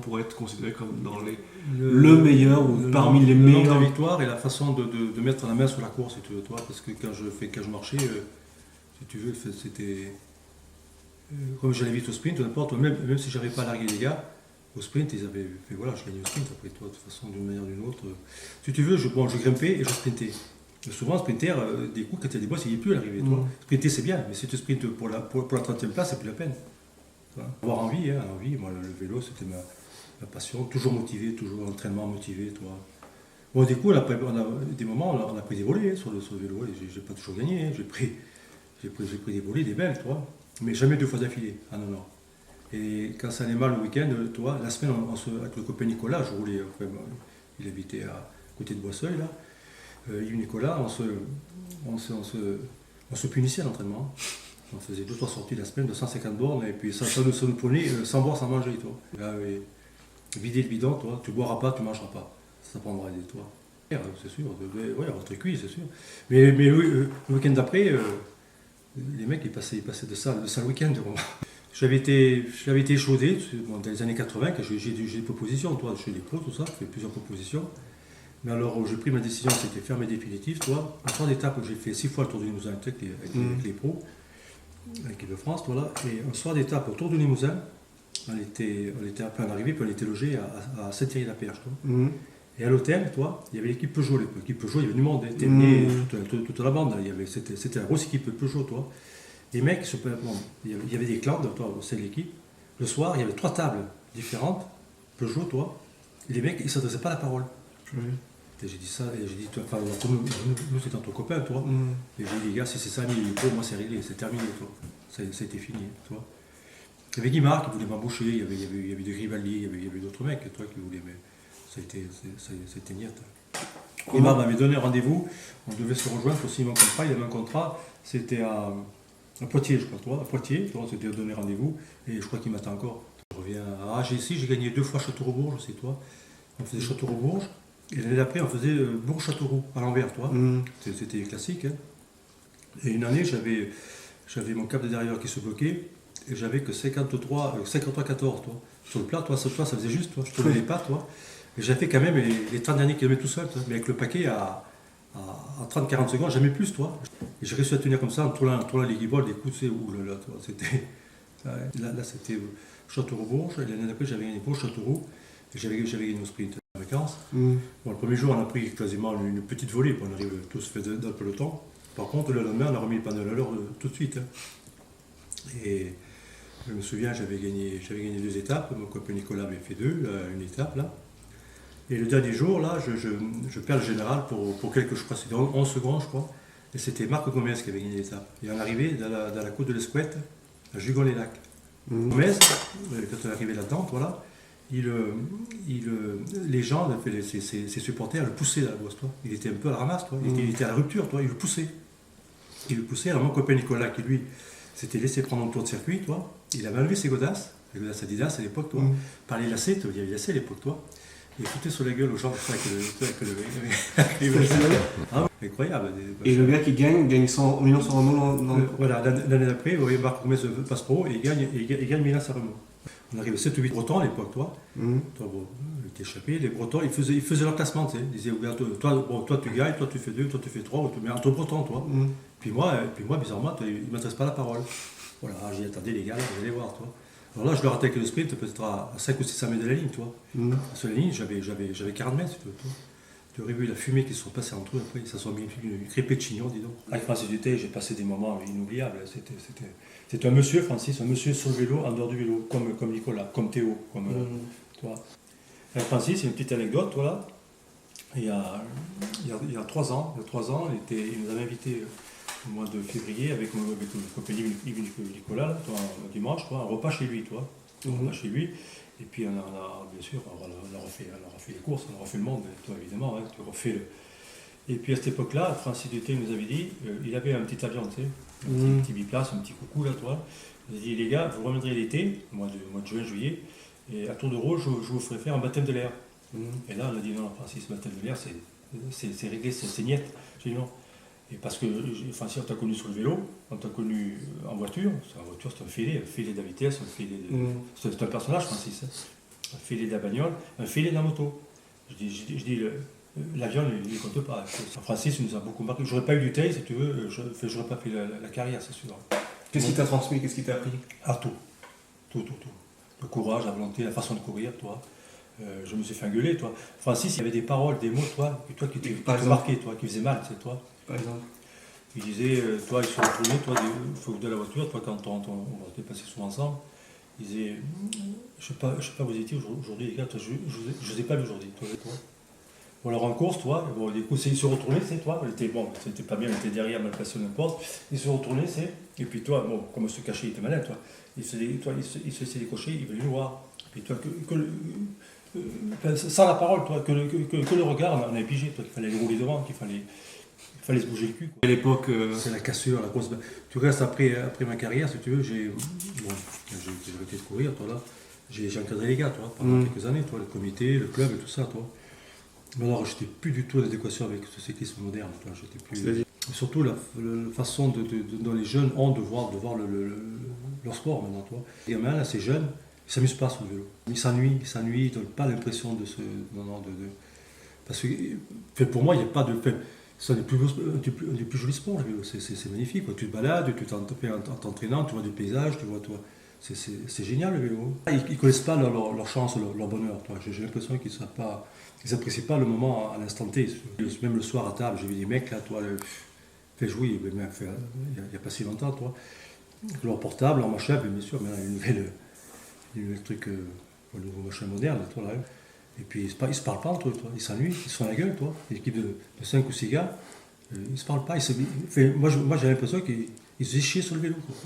pourrait être considéré comme dans le meilleur ou parmi les meilleurs. Le nombre de victoires et la façon de mettre la main sur la course, si tu veux, toi, parce que quand je marchais, si tu veux, c'était comme j'allais vite au sprint, n'importe, même si j'arrivais pas à larguer les gars, au sprint, ils avaient fait voilà, je gagnais au sprint après toi, de toute façon, d'une manière ou d'une autre. Si tu veux, je grimpais et je sprintais. Et souvent, sprinter, des coups, quand tu as des bosses, il n'y est plus à l'arrivée. Sprinter, c'est bien, mais si tu sprintes pour la 30e place, c'est plus la peine. Avoir envie, moi, le vélo, c'était ma passion, toujours motivé, toujours entraînement motivé, toi. Bon, du coup, on a des moments, on a pris des volets sur le vélo, et j'ai pas toujours gagné, hein. J'ai pris des volets, des belles, toi, mais jamais 2 fois d'affilée. Ah non, non. Et quand ça allait mal le week-end, toi, la semaine, avec le copain Nicolas, je roulais, il habitait à côté de Boisseuil, là. Yves Nicolas, on se punissait à l'entraînement. On faisait 2-3 sorties la semaine de 150 bornes, et puis ça nous prenait sans boire, sans manger, toi. Là, vider le bidon, toi, tu boiras pas, tu mangeras pas. Ça prendra des toi. C'est sûr, ouais, entre cuits, c'est sûr. Mais le week-end d'après, les mecs, ils passaient de ça le week-end. J'avais été échaudé dans les années 80, que j'ai des propositions, toi, chez les pros, tout ça, j'ai fait plusieurs propositions. Mais alors, j'ai pris ma décision, c'était ferme et définitive, toi. Un soir d'étape où j'ai fait 6 fois le Tour du Limousin avec les pros, avec l'équipe de France, voilà. Et un soir d'étape au Tour du Limousin, on était un peu en arrivée, puis on était logé à Saint-Thierry-la-Perche, toi. Et à l'hôtel, toi, il y avait l'équipe Peugeot. L'équipe Peugeot, il y avait du monde, toute la bande. C'était la grosse équipe Peugeot, toi. Les mecs, il y avait des clans, toi, au sein de l'équipe. Le soir, il y avait 3 tables différentes, Peugeot, toi. Et les mecs, ils ne s'adressaient pas la parole. Et j'ai dit ça, et j'ai dit, toi, enfin, nous c'est ton copain, toi. Et j'ai dit, les gars, si c'est ça, moi c'est réglé, c'est terminé, toi. Ça a été fini, toi. Il y avait Guimard qui voulait m'embaucher, il y avait des Grimaldi, il y avait d'autres mecs, toi, qui voulaient, mais ça a été niette. Guimard m'avait donné rendez-vous, on devait se rejoindre pour signer mon contrat, il avait un contrat, c'était à Poitiers, je crois, toi, à Poitiers, toi, on s'était donné rendez-vous, et je crois qu'il m'attend encore. Je reviens à AGC, j'ai gagné 2 fois Châteauroux-Bourges, c'est toi. On faisait Châteauroux-Bourges, et l'année d'après, on faisait Bourg-Châteauroux, à l'envers, toi. C'était classique, hein. Et une année, j'avais mon câble de derrière qui se bloquait, et j'avais que 53-14, toi. Sur le plat, toi, ça faisait juste, toi. Je tournais les pas, toi. Et j'ai fait quand même les 30 derniers kilomètres tout seul, toi. Mais avec le paquet à 30-40 secondes, jamais plus, toi. Et j'ai réussi à tenir comme ça, en tournant les guibolles, des coups, tu sais, oulala, toi. Là, c'était Châteauroux-Bourges, et l'année d'après, j'avais gagné Bourg-Châteauroux, et j'avais gagné au sprint en vacances. Bon, le premier jour, on a pris quasiment une petite volée, puis on arrive tous fait dans le peloton. Par contre, le lendemain, on a remis le panneau à l'heure tout de suite, hein. Et je me souviens, j'avais gagné 2 étapes, mon copain Nicolas avait fait 2, une étape, là. Et le dernier jour, là, je perds le général pour quelques, je crois, c'était 11 secondes, je crois. Et c'était Marc Gomez qui avait gagné l'étape. Et on arrivait dans la côte de l'Escouette, à Jugon-les-Lacs. Gomez, quand on est arrivé là-dedans, voilà, les gens, ses supporters, le poussaient dans la bosse, toi. Il était un peu à la ramasse, toi. Il était à la rupture, toi. Il le poussait. Alors mon copain Nicolas, qui lui s'était laissé prendre un tour de circuit, toi, il avait enlevé ses godasses, les godasses Adidas à l'époque, toi. Par les lacets, il y avait des lacets à l'époque, toi. Il foutait sur la gueule aux gens avec le incroyable. Et le gars qui gagne 100 millions sur Renault voilà, l'année d'après, Marc Gomez passe pro et il gagne Milan San Remo. On arrive à 7 ou 8 Bretons à l'époque, toi. Toi, bon, il était échappé. Les Bretons, ils faisaient leur classement, tu sais. Ils disaient, toi tu gagnes, toi tu fais 2, toi tu fais 3, mais entre Bretons, toi. Puis moi, bizarrement, il ne m'adresse pas la parole. Voilà, j'ai dit, attendez les gars, vous allez voir, toi. Alors là, je leur attaquais le sprint peut-être à 5 ou 600 mètres de la ligne, toi. Sur la ligne, j'avais 40 mètres, tu vois. Tu aurais vu la fumée qui se sont passés entre eux, après, ils se sont mis une crêpée de chignon, dis donc. Avec Francis Dutheil, j'ai passé des moments inoubliables. C'était un monsieur, Francis, un monsieur sur le vélo, en dehors du vélo, comme Nicolas, comme Théo, comme toi. Avec Francis, c'est une petite anecdote, toi, là. Il y a 3 ans, il nous avait invités au mois de février avec le copain Yves Nicolas, là, toi, un dimanche, toi, un repas chez lui, toi. Un repas chez lui. Et puis bien sûr, on a refait les courses, on a refait le monde, toi évidemment, hein, tu refais le... Et puis à cette époque-là, Francis Dutheil nous avait dit, il avait un petit avion, tu sais, un petit biplace, un petit coucou là, toi. Il a dit, les gars, vous reviendrez l'été, mois de juin, juillet, et à Tour de Rôle, je vous ferai faire un baptême de l'air. Et là, on a dit, non, Francis, baptême de l'air, c'est réglé, c'est niette. J'ai dit non. Et parce que, Francis, on t'a connu sur le vélo, on t'a connu en voiture, c'est un filet de vitesse, c'est un personnage, Francis. Hein. un filet de la bagnole, un filet de la moto. Je dis l'avion, il ne compte pas. Francis nous a beaucoup marqué. J'aurais pas eu du tail, si tu veux, j'aurais pas fait la carrière, c'est sûr. Qu'est-ce qui t'a transmis? Qu'est-ce qui t'a appris? Ah, tout. Tout. Le courage, la volonté, la façon de courir, toi. Je me suis fait engueuler, toi. Francis, il y avait des paroles, des mots, toi qui te marquaient, toi, qui faisaient mal, c'est toi. Par exemple. Il disait, toi, ils se retrouvaient, toi, il faut de la voiture, toi, quand on était passé souvent ensemble. Il disait, je sais pas vous étiez aujourd'hui, les gars, toi, je vous ai pas vu aujourd'hui, toi et toi. Bon, alors en course, toi, bon, du coup, il se retournait, c'est toi, c'était pas bien, on était derrière, mal placé n'importe. Il se retournait, et puis toi, bon, comme se cachait, il était malin, toi. Il se laissait décocher, il venait nous voir. Et toi, sans la parole, toi, que le regard, on avait pigé, toi, qu'il fallait les rouler devant, qu'il fallait se bouger le cul. Quoi. À l'époque. C'est la cassure, la grosse. Tu restes après ma carrière, si tu veux, j'ai arrêté de courir, toi là. J'ai encadré les gars, toi, pendant quelques années, toi, le comité, le club et tout ça, toi. Mais alors, j'étais plus du tout en adéquation avec ce cyclisme moderne, toi. J'étais plus. Surtout la façon dont les jeunes ont de voir leur sport maintenant, toi. Les gamins, là, ces jeunes, ils s'amusent pas sur le vélo. Ils s'ennuient, ils donnent pas l'impression de se. Parce que pour moi, il n'y a pas de. C'est un des plus jolis sports, le vélo. C'est magnifique. Quoi. Tu te balades, tu en t'entraînant, tu vois du paysage, tu vois. C'est génial le vélo. Ils ne connaissent pas leur chance, leur bonheur. J'ai l'impression qu'ils n'apprécient pas le moment à l'instant T. Même le soir à table, j'ai vu des mecs là, toi, fait jouer, il n'y a pas si longtemps, toi. Leur portable, leur machin, bien sûr, mais là, il y a une nouvelle truc, le nouveau machin moderne, toi là. Et puis ils se parlent pas entre eux, toi. Ils s'ennuient, ils se font la gueule, toi. Une équipe de 5 ou 6 gars, ils se parlent pas. Moi j'ai l'impression qu'ils se faisaient chier sur le vélo. Quoi.